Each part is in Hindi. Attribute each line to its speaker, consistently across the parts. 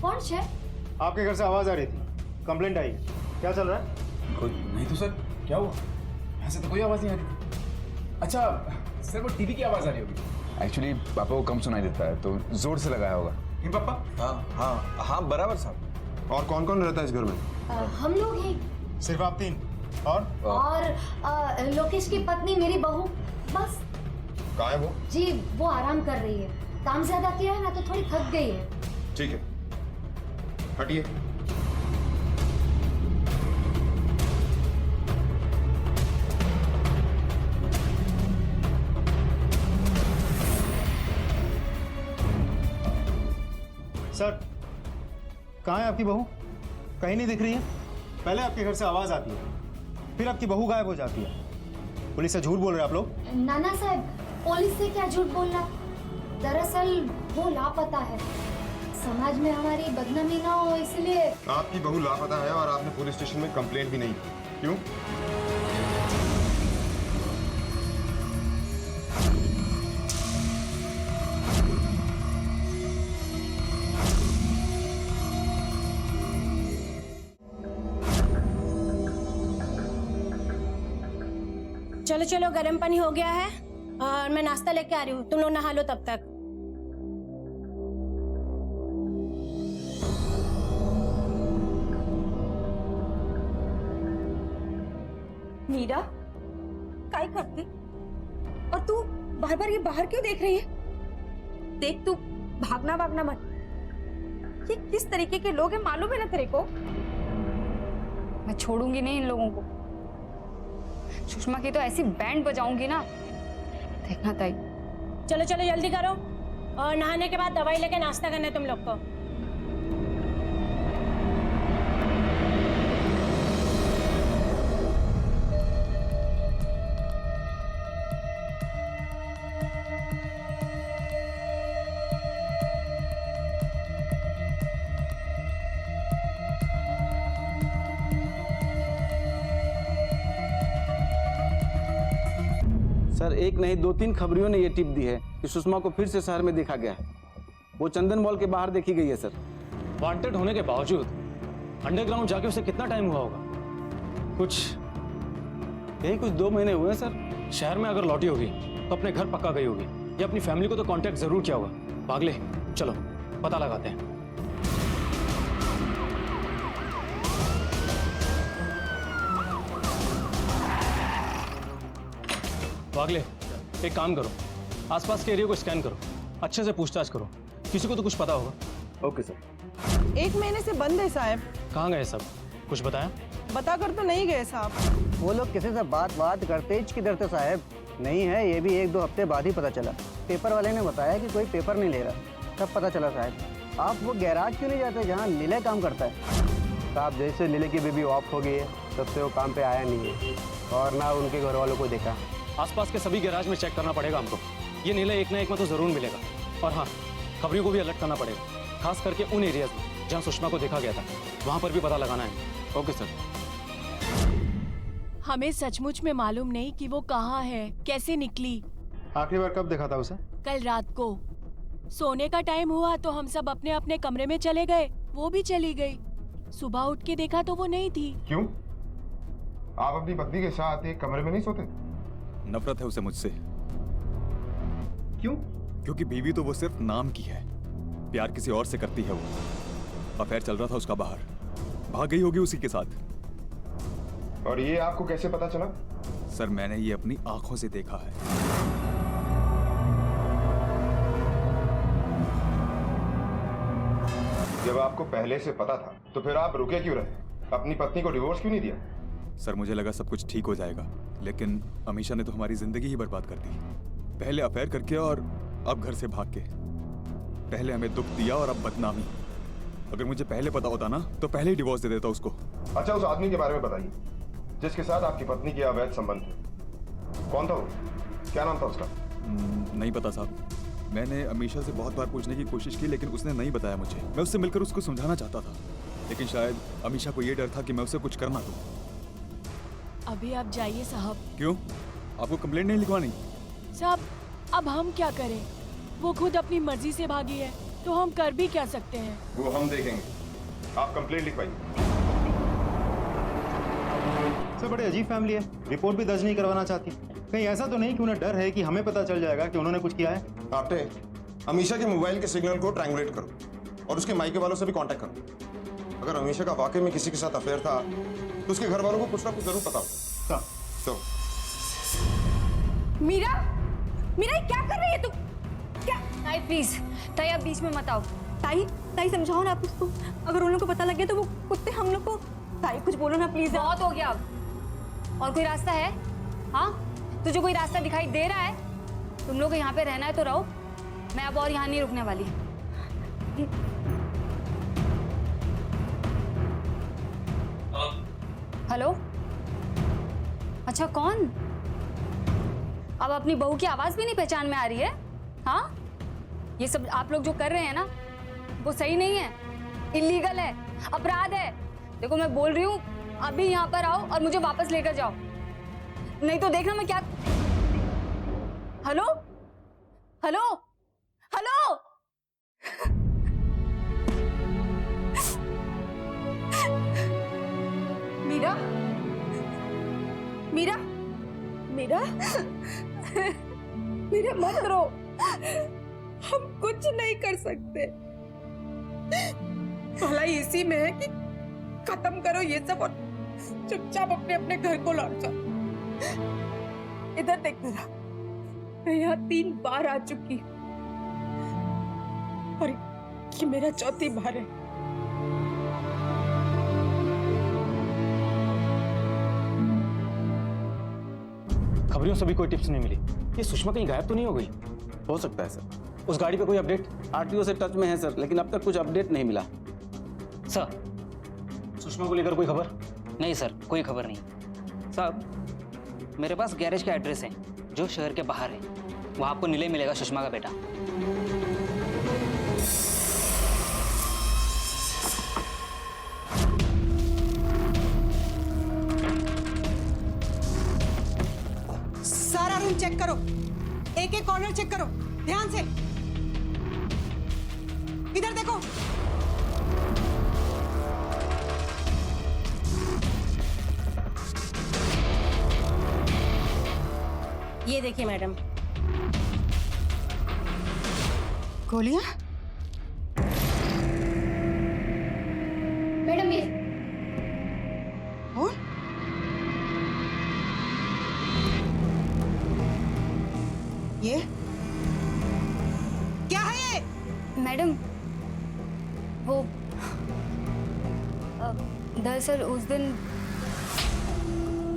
Speaker 1: कौन है?
Speaker 2: आपके घर से आवाज आ रही थी, कंप्लेंट आई, क्या चल रहा है?
Speaker 3: कुछ नहीं तो सर, क्या हुआ? यहाँ से तो कोई आवाज़ नहीं आ रही थी। अच्छा सर, वो टीवी की आवाज़ आ रही होगी।
Speaker 4: एक्चुअली पापा को कम सुनाई देता है तो जोर से लगाया होगा।
Speaker 3: इन पापा?
Speaker 5: हाँ बराबर साहब। और कौन कौन रहता है इस घर में?
Speaker 1: हम लोग हैं
Speaker 2: सिर्फ आप 3
Speaker 1: और लोकेश की पत्नी, मेरी बहू, बस।
Speaker 5: कहाँ है वो?
Speaker 1: जी वो आराम कर रही है, काम ज्यादा किया है ना तो थोड़ी थक गई है।
Speaker 5: ठीक है, हटिए।
Speaker 2: सर, कहाँ है आपकी बहू? कहीं नहीं दिख रही है। पहले आपके घर से आवाज आती है, फिर आपकी बहू गायब हो जाती है। पुलिस से झूठ बोल रहे हैं आप लोग।
Speaker 1: नाना साहब, पुलिस से क्या झूठ बोलना, दरअसल वो लापता है। समाज में हमारी बदनामी ना हो इसलिए।
Speaker 5: आपकी बहू लापता है और आपने पुलिस स्टेशन में कंप्लेंट भी नहीं की, क्यों?
Speaker 6: चलो चलो, गर्म पानी हो गया है और मैं नाश्ता लेके आ रही हूँ, तुम लोग नहा लो तब तक।
Speaker 7: मीरा, काय करती? और तू बार बार ये बाहर क्यों देख रही है? देख, तू भागना भागना मत। ये किस तरीके के लोग हैं मालूम है ना तेरे को?
Speaker 8: मैं छोड़ूंगी नहीं इन लोगों को। सुषमा की तो ऐसी बैंड बजाऊंगी ना, देखना ताई।
Speaker 6: चलो चलो जल्दी करो और नहाने के बाद दवाई लेके नाश्ता करना है तुम लोग को।
Speaker 9: सर, एक नहीं 2-3 खबरियों ने ये टिप दी है कि सुषमा को फिर से शहर में देखा गया है। वो चंदन मॉल के बाहर देखी गई है सर।
Speaker 10: वांटेड होने के बावजूद अंडरग्राउंड जाके उसे कितना टाइम हुआ होगा? कुछ
Speaker 9: 2 महीने हुए हैं सर।
Speaker 10: शहर में अगर लौटी होगी तो अपने घर पक्का गई होगी या अपनी फैमिली को तो कांटेक्ट जरूर किया होगा। पागले, चलो पता लगाते हैं। वागले, एक काम करो, आसपास के एरिया को स्कैन करो, अच्छे से पूछताछ करो, किसी को तो कुछ पता होगा।
Speaker 9: Okay sir.
Speaker 11: 1 महीने से बंद है साहब।
Speaker 10: कहाँ गए सब? कुछ बताया?
Speaker 11: बता कर तो नहीं गए साहब।
Speaker 12: वो लोग किसी से बात करते किधर थे साहब? नहीं है, ये भी 1-2 हफ्ते बाद ही पता चला। पेपर वाले ने बताया कि कोई पेपर नहीं ले रहा, तब पता चला साहब। आप वो गैराज क्यों नहीं जाते जहाँ लीला काम करता है? साहब, जैसे लीला की बेबी ऑफ हो गई है तब से वो काम पे आया नहीं है और ना उनके घर वालों को देखा।
Speaker 10: आसपास के सभी गैराज में चेक करना पड़ेगा हमको। ये नीला एक ना एक में तो जरूर मिलेगा। और हाँ, खबरियों को भी अलर्ट करना पड़ेगा, खास करके उन एरियाज में जहाँ सुषमा को देखा गया था, वहाँ पर भी पता लगाना है।
Speaker 9: Okay sir.
Speaker 6: हमें सचमुच में मालूम नहीं कि वो कहाँ है, कैसे निकली।
Speaker 2: आखिरी बार कब देखा था उसे?
Speaker 6: कल रात को सोने का टाइम हुआ तो हम सब अपने अपने कमरे में चले गए, वो भी चली गई। सुबह उठ के देखा तो वो नहीं थी।
Speaker 5: क्यों? आप अपनी पत्नी के साथ एक कमरे में नहीं सोते?
Speaker 3: नफरत है उसे मुझसे।
Speaker 2: क्यों?
Speaker 3: क्योंकि बीवी तो वो सिर्फ नाम की है, प्यार किसी और से करती है। वो अफेयर चल रहा था उसका बाहर, भाग गई होगी उसी के साथ।
Speaker 5: और ये आपको कैसे पता चला?
Speaker 3: सर, मैंने ये अपनी आंखों से देखा है।
Speaker 5: जब आपको पहले से पता था तो फिर आप रुके क्यों रहे? अपनी पत्नी को डिवोर्स क्यों नहीं दिया?
Speaker 3: सर, मुझे लगा सब कुछ ठीक हो जाएगा, लेकिन अमीशा ने तो हमारी जिंदगी ही बर्बाद कर दी। पहले अफेयर करके और अब घर से भाग के। पहले हमें दुख दिया और अब बदनामी। अगर मुझे पहले पता होता ना तो पहले ही डिवोर्स दे देता उसको।
Speaker 5: अच्छा, उस आदमी के बारे में बताइए जिसके साथ आपकी पत्नी की अवैध संबंध थे। कौन था वो? क्या नाम था उसका?
Speaker 3: नहीं पता साहब। मैंने अमीशा से बहुत बार पूछने की कोशिश की, लेकिन उसने नहीं बताया मुझे। मैं उससे मिलकर उसको समझाना चाहता था, लेकिन शायद अमीशा को ये डर था कि मैं उसे कुछ करना दूं।
Speaker 6: अभी आप जाइए साहब।
Speaker 3: क्यों? आपको कंप्लेंट नहीं लिखवानी?
Speaker 6: साहब, अब हम क्या करें? वो खुद अपनी मर्जी से भागी है, तो हम कर भी क्या सकते हैं?
Speaker 5: वो हम देखेंगे। आप कंप्लेंट लिखवाइए।
Speaker 2: सर बड़ी अजीब फैमिली है, रिपोर्ट भी दर्ज नहीं करवाना चाहती। कहीं ऐसा तो नहीं कि उन्हें डर है कि हमें पता चल जाएगा कि उन्होंने कुछ किया है?
Speaker 5: आपने अमीशा के मोबाइल के सिग्नल को ट्रायंगुलेट करो और उसके मायके वालों से भी कांटेक्ट करो। अगर अमीशा का वाकई में किसी के साथ अफेयर था तो उसके घर वालों को कुछ ना कुछ जरूर पता होगा। तो
Speaker 7: मीरा, मीरा ये क्या कर रही है तू? क्या?
Speaker 8: ताई प्लीज, ताई आप बीच में मत आओ।
Speaker 7: ताई, ताई समझाओ ना आप उसको। अगर उन लोगों को पता लग गया तो वो कुत्ते हम लोग को। ताई कुछ बोलो ना प्लीज।
Speaker 8: बहुत हो गया अब। और कोई रास्ता है? हाँ, तुझे कोई रास्ता दिखाई दे रहा है? तुम लोग को यहाँ पे रहना है तो रहो, मैं अब और यहाँ नहीं रुकने वाली। हेलो, अच्छा कौन? अब अपनी बहू की आवाज भी नहीं पहचान में आ रही है? हाँ, ये सब आप लोग जो कर रहे हैं ना वो सही नहीं है, इलीगल है, अपराध है। देखो मैं बोल रही हूँ, अभी यहाँ पर आओ और मुझे वापस लेकर जाओ, नहीं तो देखना मैं क्या। Hello hello hello,
Speaker 7: Meera, Meera, Meera, Meera मत रो, हम कुछ नहीं कर सकते। भलाई इसी में है कि खत्म करो ये सब और चुपचाप अपने अपने घर को लौट जाओ। इधर देख जरा, मैं यहाँ 3 बार आ चुकी और ये मेरा चौथी बार है।
Speaker 10: खबरियों से भी कोई टिप्स नहीं मिली। ये सुषमा कहीं गायब तो नहीं हो गई?
Speaker 9: हो सकता है सर।
Speaker 10: उस गाड़ी पे कोई अपडेट?
Speaker 9: आरटीओ से टच में है सर, लेकिन अब तक कुछ अपडेट नहीं मिला।
Speaker 10: सर, सुषमा को लेकर कोई खबर?
Speaker 13: नहीं सर, कोई खबर नहीं। साहब, मेरे पास गैरेज का एड्रेस है जो शहर के बाहर है, वहाँ आपको नीले मिलेगा, सुषमा का बेटा।
Speaker 11: सारा रूम चेक करो, एक एक कॉर्नर चेक करो ध्यान से। इधर देखो,
Speaker 7: ये देखिए मैडम,
Speaker 11: गोलियां।
Speaker 1: मैडम ये
Speaker 11: कौन? ये क्या है ये?
Speaker 8: मैडम वो दरअसल उस दिन।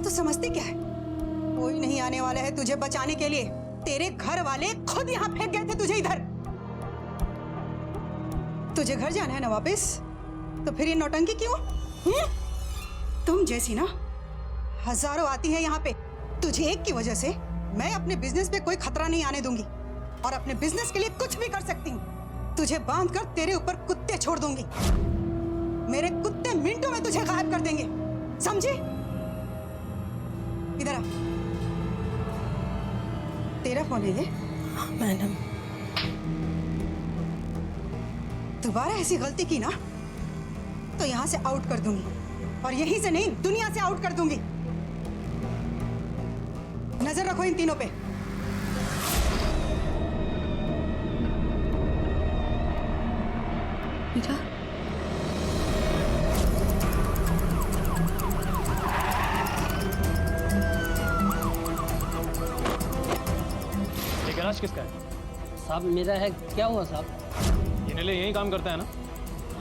Speaker 11: तू समझती क्या है? कोई नहीं आने वाला है तुझे बचाने के लिए। तेरे घर वाले खुद यहाँ फेंक गए थे तुझे इधर। तुझे घर जाना है ना वापस, तो फिर ये नौटंकी क्यों? तुम जैसी ना हजारों आती है यहाँ पे। तुझे एक की वजह से मैं अपने बिजनेस पे कोई खतरा नहीं आने दूंगी और अपने बिजनेस के लिए कुछ भी कर सकती हूँ। तुझे बांध कर तेरे ऊपर कुत्ते छोड़ दूंगी। मेरे कुत्ते मिनटों में तुझे गायब कर देंगे, समझी? इधर आ। तेरा फोन है ये? मैडम, दोबारा ऐसी गलती की ना तो यहां से आउट कर दूंगी, और यहीं से नहीं दुनिया से आउट कर दूंगी। नजर रखो इन तीनों पे। बेटा,
Speaker 10: ये गैराज किसका है?
Speaker 13: साहब मेरा है। क्या हुआ साहब?
Speaker 10: ये नीले यही काम करता है ना?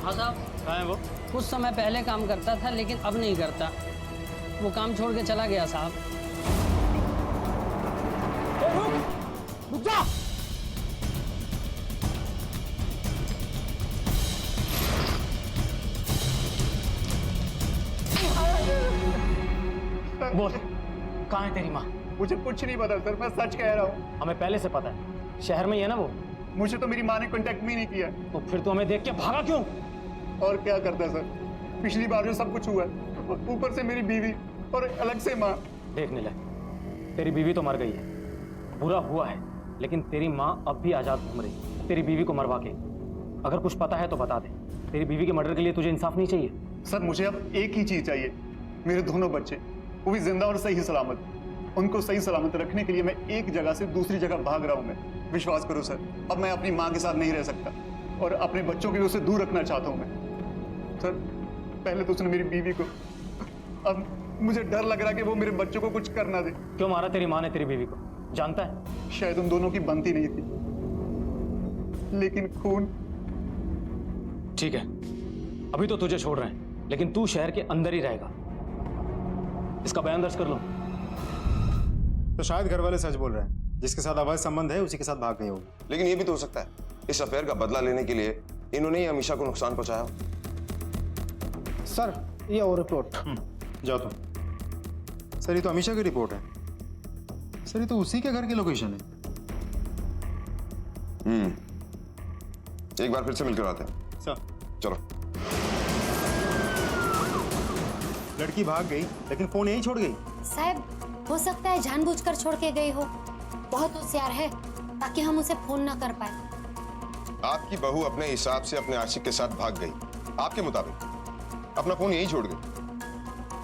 Speaker 13: हाँ साहब।
Speaker 10: कहाँ है वो?
Speaker 13: कुछ समय पहले काम करता था लेकिन अब नहीं करता, वो काम छोड़ के चला गया साहब।
Speaker 10: रुक जा! बोल, कहाँ है तेरी माँ?
Speaker 2: मुझे कुछ नहीं पता सर, मैं सच कह रहा हूँ।
Speaker 10: हमें पहले से पता है, शहर में ही है ना वो।
Speaker 2: मुझे तो मेरी माँ ने कांटेक्ट भी नहीं किया।
Speaker 10: तो फिर तो हमें देख के भागा क्यों?
Speaker 2: और क्या करता सर, पिछली बार जो सब कुछ हुआ, ऊपर से मेरी बीवी और अलग से माँ।
Speaker 10: देख नीले, तेरी बीवी तो मर गई है, बुरा हुआ है, लेकिन तेरी माँ अब भी आजाद घूम रही, तेरी बीवी को मरवा के। अगर कुछ पता है तो बता दे। तेरी बीवी के मर्डर के लिए तुझे इंसाफ नहीं चाहिए?
Speaker 2: सर मुझे अब एक ही चीज चाहिए, मेरे दोनों बच्चे, वो भी जिंदा और सही सलामत। उनको सही सलामत रखने के लिए मैं एक जगह से दूसरी जगह भाग रहा हूं। मैं, विश्वास करो सर, अब मैं अपनी माँ के साथ नहीं रह सकता और अपने बच्चों के लिए उसे दूर रखना चाहता हूं मैं। सर पहले तो उसने मेरी बीवी को, अब मुझे डर लग रहा है कि वो मेरे बच्चों को कुछ कर ना दे।
Speaker 10: क्यों मारा तेरी माँ ने तेरी बीवी को, जानता है?
Speaker 2: शायद उन दोनों की बनती नहीं थी, लेकिन खून।
Speaker 10: ठीक है, अभी तो तुझे छोड़ रहे हैं, लेकिन तू शहर के अंदर ही रहेगा। इसका बयान दर्ज कर लो।
Speaker 2: तो शायद घर वाले सच बोल रहे हैं, जिसके साथ अवैध संबंध है उसी के साथ भाग गई होगी।
Speaker 5: लेकिन ये भी तो हो सकता है इस अफेयर का बदला लेने के लिए इन्होंने ही अमीशा को नुकसान पहुंचाया हो।
Speaker 12: सर ये और रिपोर्ट।
Speaker 2: जाओ तुम। सर ये तो अमीशा की रिपोर्ट है। सर ये तो उसी के घर की लोकेशन है।
Speaker 5: एक बार फिर से मिलकर आते हैं।
Speaker 2: सर
Speaker 5: चलो।
Speaker 2: लड़की भाग गई लेकिन फोन यहीं छोड़ गई।
Speaker 1: साहब हो सकता है जानबूझकर छोड़ के गई हो, बहुत होशियार है ताकि हम उसे फोन ना कर पाए।
Speaker 5: आपकी बहू अपने हिसाब से अपने आशिक के साथ भाग गई, आपके मुताबिक अपना फोन यहीं छोड़ गई,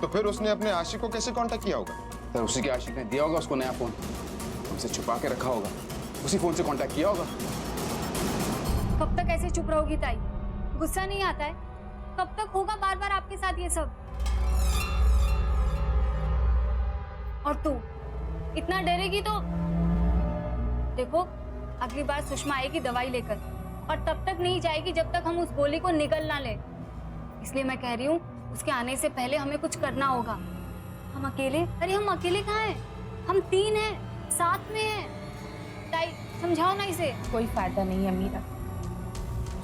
Speaker 5: तो फिर उसने अपने आशिक को कैसे कांटेक्ट किया होगा?
Speaker 9: सर उसी के आशिक ने दिया होगा उसको नया फोन, हमसे छुपा के रखा होगा, उसी फोन से कांटेक्ट किया होगा।
Speaker 8: कब तक ऐसे चुप रहोगी ताई? गुस्सा नहीं आता है? कब तक होगा बार बार आपके साथ ये सब? और तू इतना डरेगी तो देखो, अगली बार सुषमा आएगी दवाई लेकर, और तब तक नहीं जाएगी जब तक हम उस गोली को निगल ना ले। इसलिए मैं कह रही हूँ उसके आने से पहले हमें कुछ करना होगा। हम अकेले, अरे हम अकेले कहाँ हैं? हम 3 हैं, साथ में हैं। ताई समझाओ ना इसे।
Speaker 6: कोई फायदा नहीं है मीरा,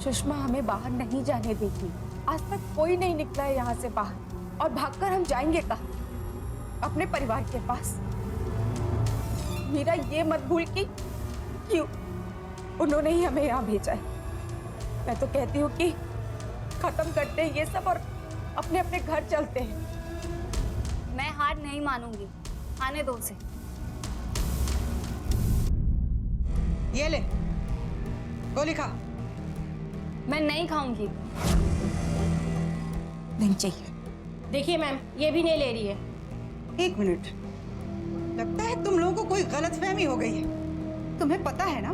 Speaker 6: सुषमा हमें बाहर नहीं जाने देगी। आज तक कोई नहीं निकला है यहाँ से बाहर, और भागकर हम जाएंगे कहाँ? अपने परिवार के पास। मीरा ये मत भूल कि क्यों उन्होंने ही हमें यहाँ भेजा है। मैं तो कहती हूँ कि खत्म करते हैं ये सब और अपने अपने घर चलते हैं।
Speaker 8: मैं हार नहीं मानूंगी, आने दो उसे।
Speaker 11: ये ले गोली खा।
Speaker 8: मैं नहीं खाऊंगी।
Speaker 11: नहीं चाहिए।
Speaker 6: देखिए मैम, ये भी नहीं ले रही है।
Speaker 11: एक मिनट, लगता है तुम लोगों को कोई गलतफहमी हो गई है। तुम्हें पता है ना,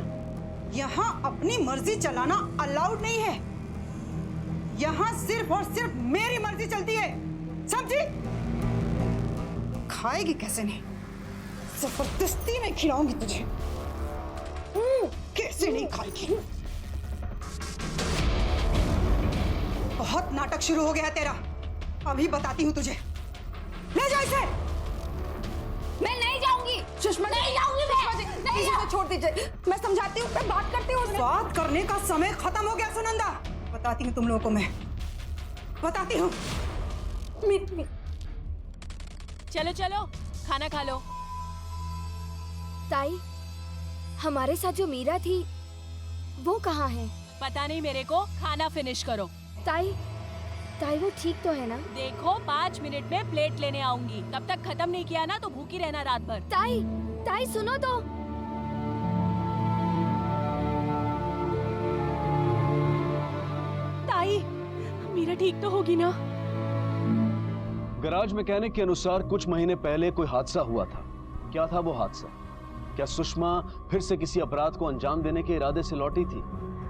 Speaker 11: यहाँ अपनी मर्जी चलाना अलाउड नहीं है। यहाँ सिर्फ और सिर्फ मेरी मर्जी चलती है, समझी? खाएगी कैसे नहीं, जबरदस्ती में खिलाऊंगी तुझे। कैसे नहीं खाएगी? बहुत नाटक शुरू हो गया तेरा, अभी बताती हूँ तुझे। ले जाओ इसे।
Speaker 8: मैं नहीं जाऊंगी।
Speaker 6: सुषमा नहीं जाऊंगी मैं। नहीं जाऊंगी, छोड़ दीजिए, मैं समझाती हूँ, मैं बात करती हूँ।
Speaker 11: बात करने का समय खत्म हो गया सुनंदा। बताती हूँ तुम लोगों को, मैं बताती हूँ।
Speaker 6: चलो चलो खाना खा लो।
Speaker 14: ताई, हमारे साथ जो मीरा थी वो कहाँ है?
Speaker 6: पता नहीं मेरे को, खाना फिनिश करो।
Speaker 14: ताई, ताई वो ठीक तो है ना?
Speaker 6: देखो 5 मिनट में प्लेट लेने आऊंगी, तब तक खत्म नहीं किया ना तो भूखी रहना रात भर।
Speaker 14: ताई, ताई सुनो तो।
Speaker 6: ताई, मीरा ठीक तो होगी ना?
Speaker 9: गैराज मैकेनिक के अनुसार कुछ महीने पहले कोई हादसा हुआ था। क्या था वो हादसा? क्या सुषमा फिर से किसी अपराध को अंजाम देने के इरादे से लौटी थी?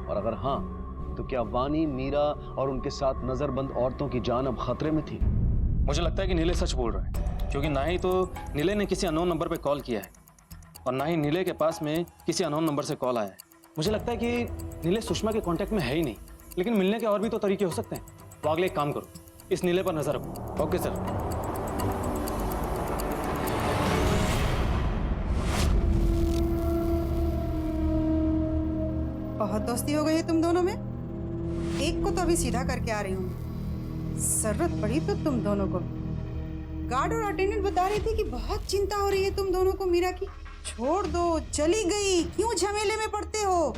Speaker 9: और अगर हाँ, तो क्या वानी, मीरा और उनके साथ नजरबंद औरतों की जान अब खतरे में थी?
Speaker 10: मुझे लगता है कि नीले सच बोल रहे हैं, क्योंकि ना ही तो नीले ने किसी अननोन नंबर पे कॉल किया है और ना ही नीले के पास में किसी अननोन नंबर से कॉल आया है। मुझे लगता है कि नीले सुषमा के कांटेक्ट में है ही नहीं, लेकिन मिलने के और भी तो तरीके हो सकते हैं। तो अगले एक काम करो, इस नीले पर नजर रखो। Okay sir.
Speaker 11: बहुत दोस्ती हो गई है तुम दोनों में। एक को तो अभी सीधा करके आ रही हूँ, जरूरत पड़ी तो तुम दोनों को। गार्ड और अटेंडेंट बता रही थी कि बहुत चिंता हो रही है तुम दोनों को मीरा की। छोड़ दो, चली गई, क्यों झमेले में पड़ते हो?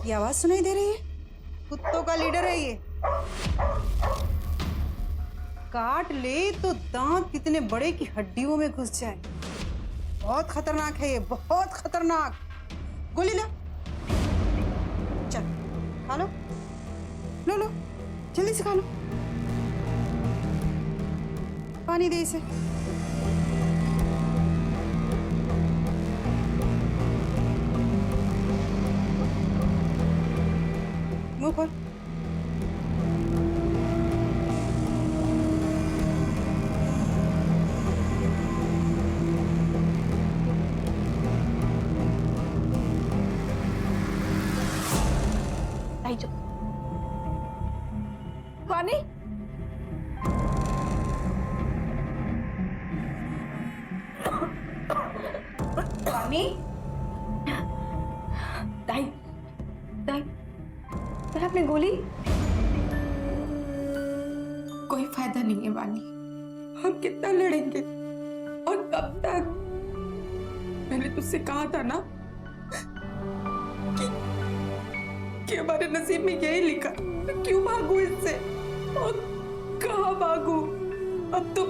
Speaker 11: ये आवाज सुनाई दे रही है? कुत्तों का लीडर है ये। काट ले तो दांत कितने बड़े की हड्डियों में घुस जाए। बहुत खतरनाक है ये, बहुत खतरनाक। गोली ला। खा लो, लो लो, जल्दी से खा लो। पानी दे इसे। मुंह खोल।
Speaker 6: वानी, वानी, दाई, दाई, दाई आपने गोली? कोई फायदा नहीं है वानी, हम कितना लड़ेंगे और कब तक? मैंने तुझसे कहा था ना कि हमारे नसीब में यही लिखा, मैं क्यों भागूं इससे और कहाँ भागूं? अब तो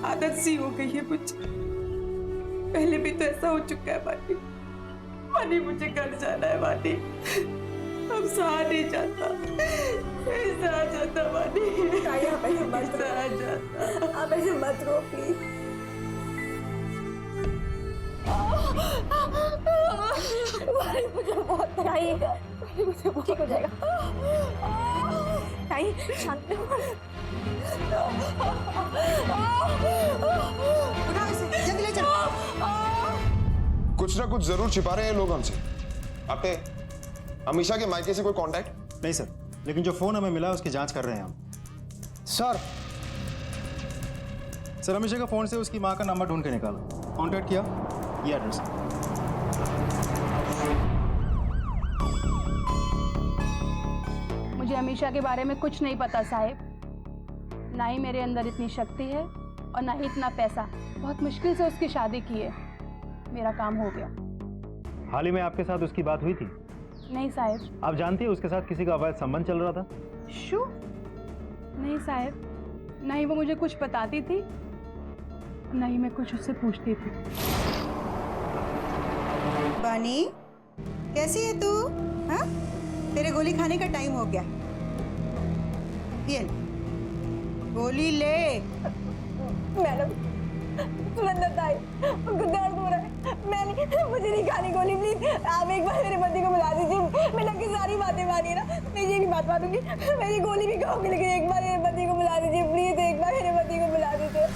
Speaker 6: आदत सी हो गई है मुझे। पहले भी तो ऐसा हो चुका है वानी। वानी मुझे घर जाना है वानी, अब सहा नहीं जाता, सहा जाता वानी। आप ऐसे मत सहा जाता, आप ऐसे मत रो प्लीज। मुझे बहुत ठीक हो जाएगा। शांत
Speaker 11: जल्दी ले चलो।
Speaker 5: कुछ ना कुछ जरूर छिपा रहे हैं लोग हमसे। आपने अमीशा के मायके से कोई कांटेक्ट?
Speaker 15: नहीं सर, लेकिन जो फोन हमें मिला है उसकी जांच कर रहे हैं हम। सर अमीशा का फोन से उसकी मां का नंबर ढूंढ के निकाला, कांटेक्ट किया, ये एड्रेस है।
Speaker 6: मुझे अमीशा के बारे में कुछ नहीं पता साहिब। ना ही मेरे अंदर इतनी शक्ति है और ना ही इतना पैसा। बहुत मुश्किल से उसकी शादी की है। मेरा काम हो गया।
Speaker 15: हाल ही में आपके साथ उसकी बात हुई थी?
Speaker 6: नहीं साहिब।
Speaker 15: आप जानती हैं उसके साथ किसी का अवैध संबंध चल रहा था?
Speaker 6: शू? नहीं साहिब, ना ही वो मुझे कुछ बताती थी, ना ही मैं कुछ उससे पूछती थी।
Speaker 11: बानी, कैसी है तू? हाँ? तेरे गोली खाने का टाइम हो गया। ये ले, गोली ले।
Speaker 6: मैडम, सुनंदर ताई, उनको दर्द हो रहा है। मैं नहीं, मुझे नहीं खानी गोली, प्लीज। आप एक बार मेरे पति को बुला दीजिए। मैं ना की सारी बातें मानी ना, मैं ये भी बात मानूंगी, मेरी गोली भी खाऊंगी, लेकिन एक बार मेरे पति को बुला दीजिए प्लीज। एक बार मेरे पति को बुला दीजिए।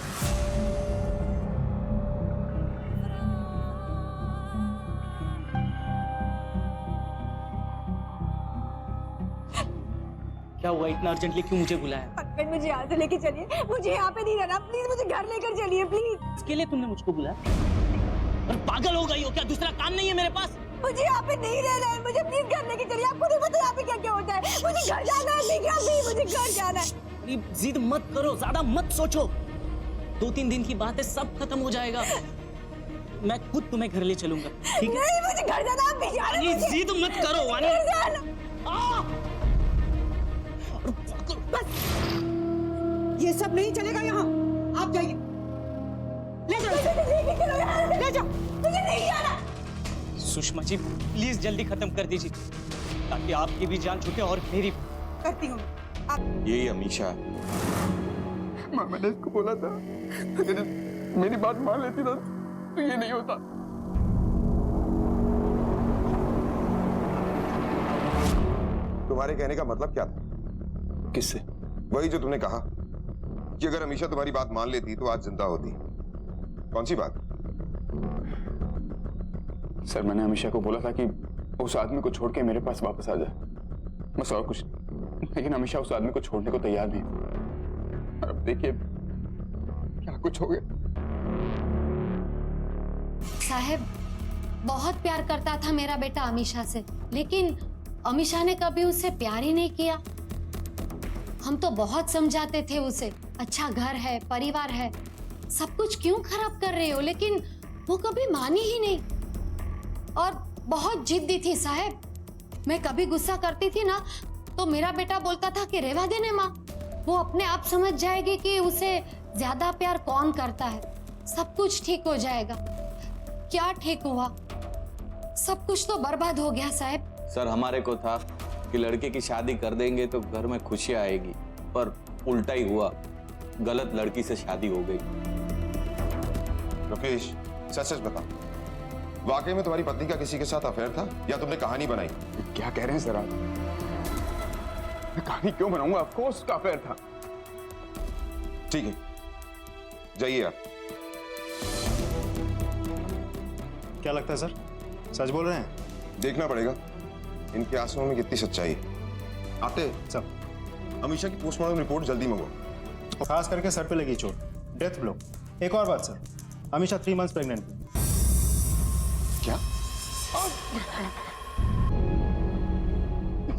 Speaker 13: क्या हुआ? इतना अर्जेंटली क्यों मुझे बुलाया?
Speaker 6: हस्बैंड, मुझे यहाँ से लेके चलिए। मुझे यहाँ पे नहीं रहना, प्लीज मुझे घर लेकर चलिए प्लीज।
Speaker 13: इसके लिए तुमने मुझको बुलाया? और पागल हो गई हो क्या? दूसरा काम नहीं है मेरे पास?
Speaker 6: मुझे यहाँ पे नहीं रहना है, मुझे प्लीज घर लेके चलिए। आपको नहीं पता यहाँ पे क्या क्या होता है। मुझे घर जाना है, मुझे घर जाना है।
Speaker 13: जिद मत करो, ज्यादा मत सोचो। 2-3 दिन की बात है, सब खत्म हो जाएगा। मैं खुद तुम्हें घर ले चलूंगा, ठीक है?
Speaker 6: नहीं, मुझे घर जाना। आप भी जाना।
Speaker 13: जिद मत करो वानी।
Speaker 11: ये सब नहीं चलेगा यहाँ। आप जाइए, ले जाओ, ले जाओ।
Speaker 6: मुझे नहीं जाना।
Speaker 13: सुषमा जी, प्लीज जल्दी खत्म कर दीजिए, ताकि आपकी भी जान छूटे और मेरी।
Speaker 11: करती हूँ।
Speaker 5: यही अमीशा।
Speaker 3: माँ, मैंने इसको बोला था, अगर मेरी बात मान लेती ना तो ये नहीं होता।
Speaker 5: तुम्हारे कहने का मतलब क्या था?
Speaker 3: किससे?
Speaker 5: वही जो तुमने कहा कि अगर अमीशा तुम्हारी बात मान लेती तो आज जिंदा होती। कौन सी बात?
Speaker 3: सर, मैंने अमीशा को बोला था कि उस आदमी को छोड़ के मेरे पास वापस आ जाए, बस और कुछ नहीं। लेकिन अमीशा उस आदमी को छोड़ने को तैयार नहीं। और अब देखिए क्या कुछ हो गया।
Speaker 1: साहब, बहुत प्यार करता था मेरा बेटा अमीशा से, लेकिन अमीशा ने कभी उससे प्यार ही नहीं किया। हम तो बहुत समझाते थे उसे, अच्छा घर है, परिवार है, सब कुछ क्यों खराब कर रहे हो, लेकिन वो कभी मानी ही नहीं और बहुत जिद्दी थी साहब। मैं कभी गुस्सा करती थी ना तो मेरा बेटा बोलता था कि रहवा देने माँ, वो अपने आप समझ जाएगी कि उसे ज्यादा प्यार कौन करता है, सब कुछ ठीक हो जाएगा। क्या ठीक हुआ? सब कुछ तो बर्बाद हो गया साहब।
Speaker 16: सर हमारे को था कि लड़के की शादी कर देंगे तो घर में खुशियां आएगी, पर उल्टा ही हुआ, गलत लड़की से शादी हो गई।
Speaker 5: लोकेश, सच सच बता, वाकई में तुम्हारी पत्नी का किसी के साथ अफेयर था या तुमने कहानी बनाई?
Speaker 4: क्या कह रहे हैं सर आप? मैं कहानी क्यों बनाऊंगा? ऑफ कोर्स उसका अफेयर था।
Speaker 5: ठीक है, जाइए आप।
Speaker 15: क्या लगता है सर, सच बोल रहे हैं?
Speaker 5: देखना पड़ेगा इनके आंसुओं में कितनी सच्चाई है। आते
Speaker 15: सब
Speaker 5: अमीशा की पोस्टमार्टम रिपोर्ट जल्दी मंगवाओ।
Speaker 15: खास करके सर पे लगी चोट, डेथ ब्लो। एक और बात सर, अमीशा 3 मंथ्स प्रेग्नेंट थी।
Speaker 4: क्या?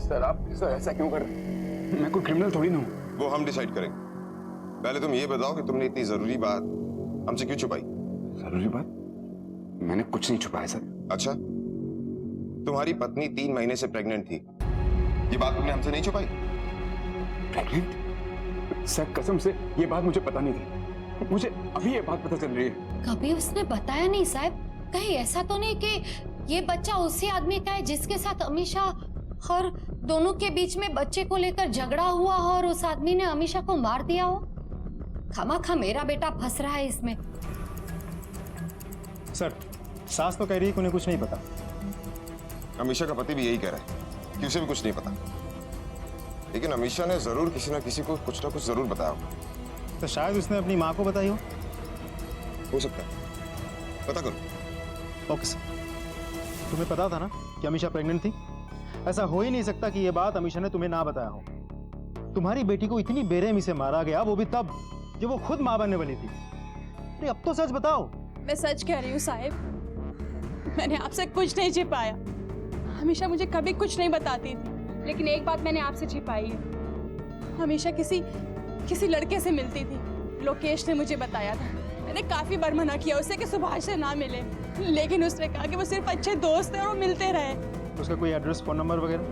Speaker 4: सर आप ऐसा क्यों कर रहे हैं? मैं कोई क्रिमिनल थोड़ी ना हूं।
Speaker 5: वो हम डिसाइड करेंगे। पहले तुम ये बताओ कि तुमने इतनी जरूरी बात हमसे क्यों छुपाई?
Speaker 4: जरूरी बात? मैंने कुछ नहीं छुपाया सर।
Speaker 5: अच्छा, तुम्हारी पत्नी 3 महीने से प्रेग्नेंट थी, ये बात तुमने हमसे नहीं छुपाई?
Speaker 4: प्रेग्नेंट? सर कसम से ये बात मुझे पता नहीं थी, मुझे अभी ये बात पता चल रही है।
Speaker 1: कभी उसने बताया नहीं साहब? कहीं ऐसा तो नहीं कि ये बच्चा उसी आदमी का है जिसके साथ अमीशा और दोनों के बीच में बच्चे को लेकर झगड़ा हुआ हो और उस आदमी ने अमीशा को मार दिया हो? खामखा मेरा बेटा फंस रहा है इसमें।
Speaker 15: सर, सास तो कह रही है कि उन्हें कुछ नहीं पता।
Speaker 5: अमीशा का पति भी यही कह रहा है कि उसे भी कुछ नहीं पता, लेकिन अमीशा ने जरूर किसी ना किसी को कुछ ना कुछ जरूर बताया होगा।
Speaker 15: तो शायद उसने अपनी माँ को बताई
Speaker 5: हो सकता है, पता करो।
Speaker 15: ओके सर, तुम्हें पता था ना कि अमीशा प्रेग्नेंट थी? ऐसा हो ही नहीं सकता कि ये बात अमीशा ने तुम्हें ना बताया हो। तुम्हारी बेटी को इतनी बेरहमी से मारा गया, वो भी तब जब वो खुद मां बनने वाली थी। अरे अब तो सच बताओ।
Speaker 17: मैं सच कह रही हूँ साहिब, मैंने आपसे कुछ नहीं छिपाया। हमेशा मुझे कभी कुछ नहीं बताती थी, लेकिन एक बात मैंने आपसे छिपाई है। हमेशा किसी लड़के से मिलती थी, लोकेश ने मुझे बताया था। मैंने काफी बार मना किया उसे कि सुभाष से ना मिले, लेकिन उसने कहा कि वो सिर्फ अच्छे दोस्त हैं और वो मिलते रहे।
Speaker 15: उसका कोई एड्रेस, फोन नंबर वगैरह?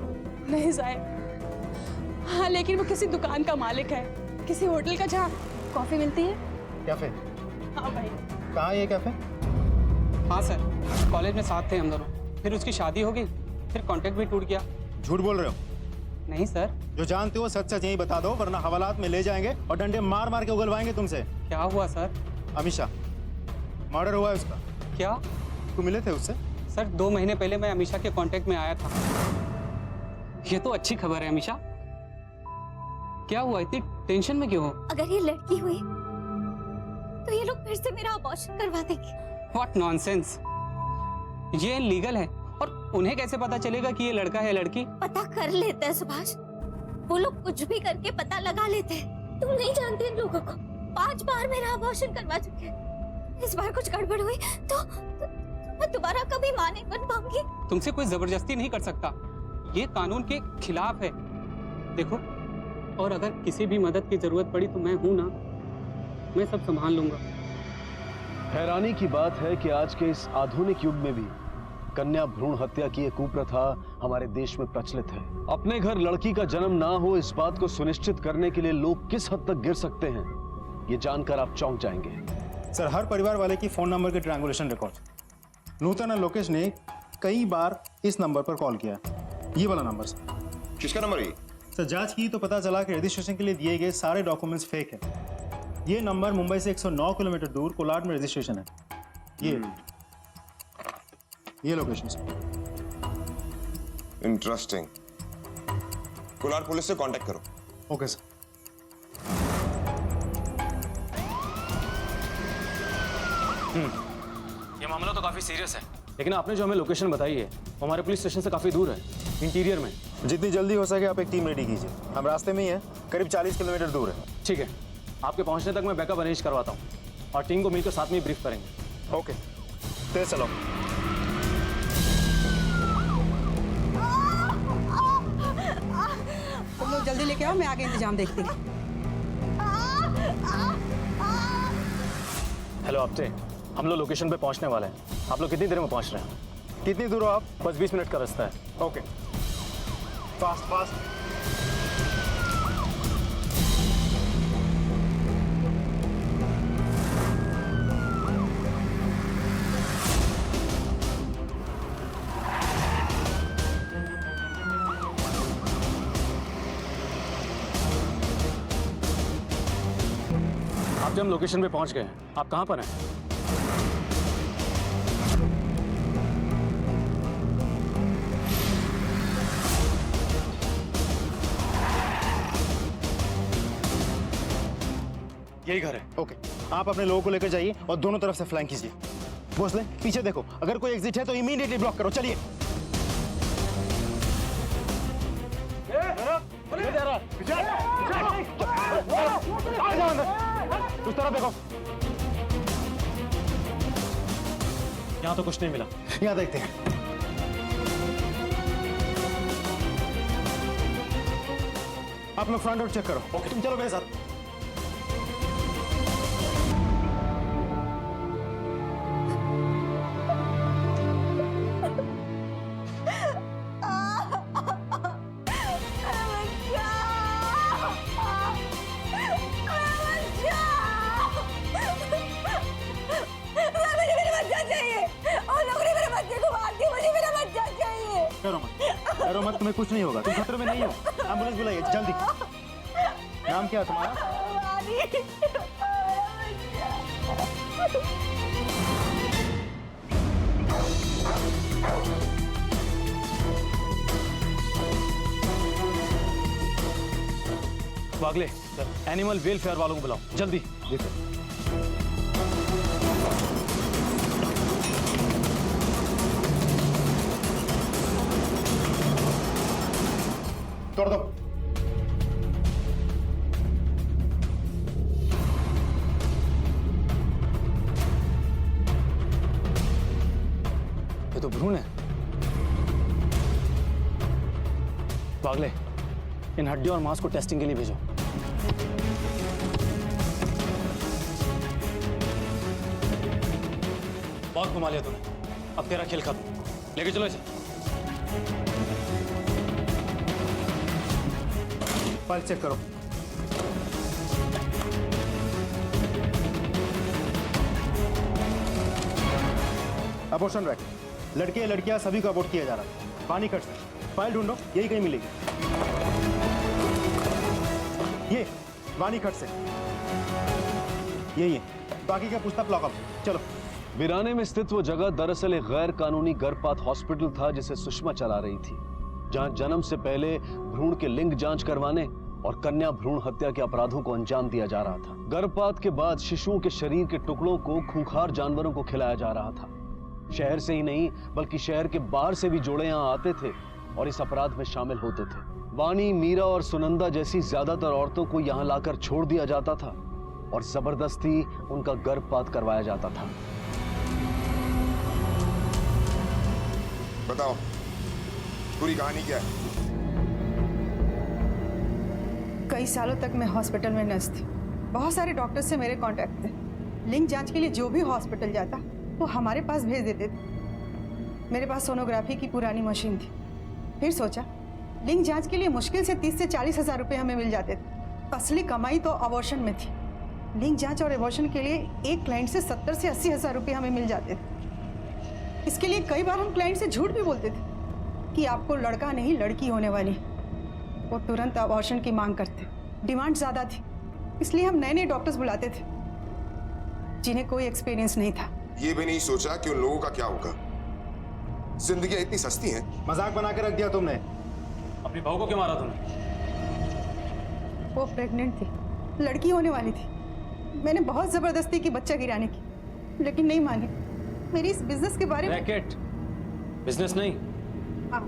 Speaker 17: नहीं साहिब। हाँ, लेकिन वो किसी दुकान का मालिक है, किसी होटल का जहाँ कॉफी मिलती है।
Speaker 15: कैफे?
Speaker 17: हाँ भाई।
Speaker 15: कहाँ है ये कैफे?
Speaker 13: हाँ सर, कॉलेज में साथ थे हम दोनों, फिर उसकी शादी हो गई, फिर कांटेक्ट भी टूट गया।
Speaker 15: झूठ बोल रहे हो?
Speaker 13: नहीं सर।
Speaker 15: जो जानते हो सच सच यही बता दो, वरना हवालात में ले जाएंगे और डंडे मार मार के उगलवाएंगे तुमसे।
Speaker 13: क्या हुआ सर?
Speaker 15: अमीशा, मर्डर हुआ है उसका।
Speaker 13: क्या?
Speaker 15: तुम मिले थे उससे?
Speaker 13: सर 2 महीने पहले मैं अमीशा के कांटेक्ट में आया था। ये तो अच्छी खबर है। अमीशा, क्या हुआ? इतनी टेंशन में क्यों हो?
Speaker 7: अगर ये लड़की हुई तो ये लोग फिर से मेरा अबॉर्शन करवा देंगे।
Speaker 13: What nonsense! ये लीगल है और उन्हें कैसे पता चलेगा कि ये लड़का है लड़की?
Speaker 7: पता कर लेते हैं सुभाष, वो लोग कुछ भी करके पता लगा लेते हैं। तुम नहीं जानते इन लोगों को, 5 बार मेरा अबॉर्शन करवा चुके हैं। इस बार कुछ गड़बड़ हुई तो मैं दोबारा कभी मां नहीं बन पाऊंगी।
Speaker 13: तुमसे कोई जबरदस्ती नहीं कर सकता, ये कानून के खिलाफ है। देखो, और अगर किसी भी मदद की जरूरत पड़ी तो मैं हूं ना, मैं सब संभाल लूंगा।
Speaker 9: हैरानी की बात है कि आज के इस आधुनिक युग में भी कन्या भ्रूण हत्या की एक कुप्रथा हमारे देश में प्रचलित है। अपने घर लड़की का जन्म ना हो, इस बात को सुनिश्चित करने के लिए लोग किस हद तक गिर सकते हैं, ये जानकर आप चौंक जाएंगे।
Speaker 15: सर, हर परिवार वाले की फोन नंबर के ट्रायंगुलेशन रिकॉर्ड नूतन और लोकेश ने कई बार इस नंबर पर कॉल किया। ये वाला नंबर सर।
Speaker 5: किसका नंबर है?
Speaker 15: सर, जांच की तो पता चला कि रजिस्ट्रेशन के लिए दिए गए सारे डॉक्यूमेंट्स फेक है। ये नंबर मुंबई से 109 किलोमीटर दूर कोलाड में रजिस्ट्रेशन है। ये location sir.
Speaker 5: Interesting. Kolad police से कांटेक्ट करो।
Speaker 15: Okay sir.
Speaker 10: ये मामला तो काफी सीरियस है, लेकिन आपने जो हमें लोकेशन बताई है वो हमारे पुलिस स्टेशन से काफी दूर है, इंटीरियर में।
Speaker 15: जितनी जल्दी हो सके आप एक टीम रेडी कीजिए। हम रास्ते में ही है, करीब 40 किलोमीटर दूर है।
Speaker 10: ठीक है, आपके पहुंचने तक मैं बैकअप अरेंज करवाता हूँ और टीम को मिलकर साथ में ब्रीफ करेंगे।
Speaker 15: ओके, तेज चलो।
Speaker 11: तुम लोग जल्दी लेके आओ, मैं आगे इंतजाम देखती हूँ।
Speaker 10: हेलो आपटे, हम लोग लोकेशन पे पहुंचने वाले हैं। आप लोग कितनी देर में पहुंच रहे हैं?
Speaker 15: कितनी दूर हो आप?
Speaker 10: बस 20 मिनट का रास्ता है।
Speaker 15: Okay, fast fast.
Speaker 10: कैप्टन हम लोकेशन पे पहुंच गए हैं। आप कहाँ पर हैं? यही घर है।
Speaker 15: ओके, आप अपने लोगों को लेकर जाइए और दोनों तरफ से फ्लैंक कीजिए। भोसले पीछे देखो, अगर कोई एग्जिट है तो इमीडिएटली ब्लॉक करो। चलिए। उस तरफ देखो।
Speaker 10: यहाँ तो कुछ नहीं मिला।
Speaker 15: यहाँ देखते हैं। आप लोग फ्रंट डोर चेक करो। ओके, तुम चलो मेरे साथ। डरो मत, तुम्हें कुछ नहीं होगा, तुम खतरे में नहीं हो। एम्बुलेंस बुलाइए जल्दी। नाम क्या है तुम्हारा?
Speaker 10: वागले, एनिमल वेलफेयर वालों को बुलाओ जल्दी।
Speaker 15: तोड़ दो।
Speaker 10: ये तो भ्रूण है। वागले, इन हड्डियों और मांस को टेस्टिंग के लिए भेजो। बहुत घुमा लिया तूने, अब तेरा खेल खत्म। लेके चलो इसे।
Speaker 15: फाइल चेक करो। अबॉर्शन रैकेट, लड़के लड़कियां सभी को अबॉर्ट किया जा रहा है। पानी कट से फाइल ढूंढो, यही कहीं मिलेगी। ये वानी खट से यही है, बाकी का पूछता लॉकअप। चलो।
Speaker 9: वीराने में स्थित वो जगह दरअसल एक गैर कानूनी गर्भपात हॉस्पिटल था जिसे सुषमा चला रही थी, जहां जन्म से पहले भ्रूण के लिंग जांच करवाने और कन्या भ्रूण हत्या के अपराधों को अंजाम दिया जा रहा था। गर्भपात के बाद शिशुओं के शरीर के टुकड़ों को खूंखार जानवरों को खिलाया जा रहा था। शहर से ही नहीं बल्कि शहर के बाहर से भी जोड़े यहाँ आते थे और इस अपराध में शामिल होते थे। वानी, मीरा और सुनंदा जैसी ज्यादातर औरतों को यहाँ लाकर छोड़ दिया जाता था और जबरदस्ती उनका गर्भपात करवाया जाता था।
Speaker 5: बताओ पूरी कहानी क्या है?
Speaker 11: कई सालों तक मैं हॉस्पिटल में नर्स थी। बहुत सारे डॉक्टर से मेरे कांटेक्ट थे। लिंग जांच के लिए जो भी हॉस्पिटल जाता वो हमारे पास भेज देते थे। मेरे पास सोनोग्राफी की पुरानी मशीन थी। फिर सोचा लिंग जांच के लिए मुश्किल से 30 से 40 हज़ार रुपये हमें मिल जाते थे। असली कमाई तो अबॉर्शन में थी। लिंग जांच और अबॉर्शन के लिए एक क्लाइंट से 70 से 80 हज़ार रुपये हमें मिल जाते थे। इसके लिए कई बार हम क्लाइंट से झूठ भी बोलते थे कि आपको लड़का नहीं लड़की होने वाली। वो तुरंत अबॉर्शन की मांग करते। डिमांड ज़्यादा थी, इसलिए हम नए नए डॉक्टर्स बुलाते थे जिन्हें कोई एक्सपीरियंस नहीं था।
Speaker 5: ये भी नहीं सोचा कि उन लोगों का क्या होगा। जिंदगी इतनी सस्ती है।
Speaker 15: मजाक बना के रख दिया तुमने।
Speaker 10: अपनी बहू को क्यों मारा तुमने?
Speaker 11: वो प्रेग्नेंट थी, लड़की होने वाली थी। मैंने बहुत जबरदस्ती की बच्चा गिराने की, लेकिन नहीं मानी। मेरी इस बिजनेस के बारे में।
Speaker 10: रैकेट बिजनेस नहीं।
Speaker 11: हाँ,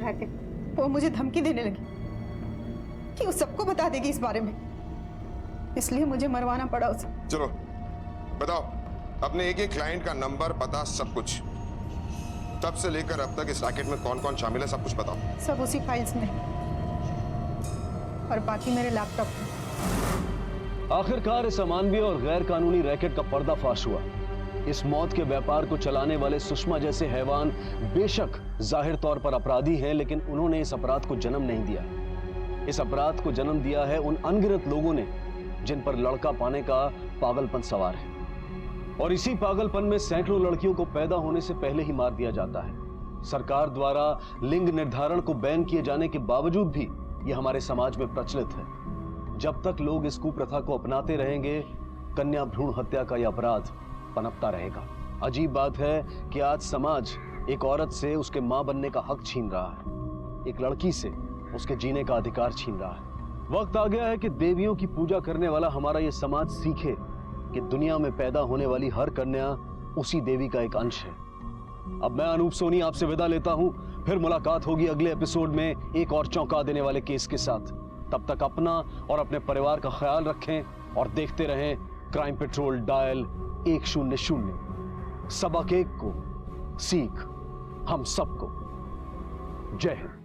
Speaker 11: रैकेट। वो मुझे धमकी देने लगी कि वो सबको बता देगी इस बारे में, इसलिए मुझे मरवाना पड़ा उसे।
Speaker 5: चलो बताओ अपने एक एक क्लाइंट का नंबर, पता, सब कुछ। तब से लेकर अब तक इस रैकेट में कौन कौन शामिल है सब कुछ बताओ।
Speaker 11: सब उसी फाइल्स में और बाकी मेरे लैपटॉप में।
Speaker 9: आखिरकार इस अमानवीय और गैर कानूनी रैकेट का पर्दाफाश हुआ। इस मौत के व्यापार को चलाने वाले सुषमा जैसे हैवान बेशक जाहिर तौर पर अपराधी हैं, लेकिन उन्होंने इस अपराध को जन्म नहीं दिया। इस अपराध को जन्म दिया है उन अनगिनत लोगों ने जिन पर लड़का पाने का पागलपन सवार है, और इसी पागलपन में सैकड़ों लड़कियों को पैदा होने से पहले ही मार दिया जाता है। सरकार द्वारा लिंग निर्धारण को बैन किए जाने के बावजूद भी यह हमारे समाज में प्रचलित है। जब तक लोग इस कुप्रथा को अपनाते रहेंगे कन्या भ्रूण हत्या का यह अपराध पनपता रहेगा। अजीब बात है कि आज समाज एक औरत से उसके मां बनने का हक छीन रहा है, एक लड़की से उसके जीने का अधिकार छीन रहा है। वक्त आ गया है कि देवियों की पूजा करने वाला हमारा यह समाज सीखे कि दुनिया में पैदा होने वाली हर कन्या उसी देवी का एक अंश है। अब मैं अनूप सोनी आपसे विदा लेता हूं, फिर मुलाकात होगी अगले एपिसोड में एक और चौंका देने वाले केस के साथ। तब तक अपना और अपने परिवार का ख्याल रखें और देखते रहें क्राइम पेट्रोल डायल 100। सबक एक को सीख हम सबको। जय हिंद।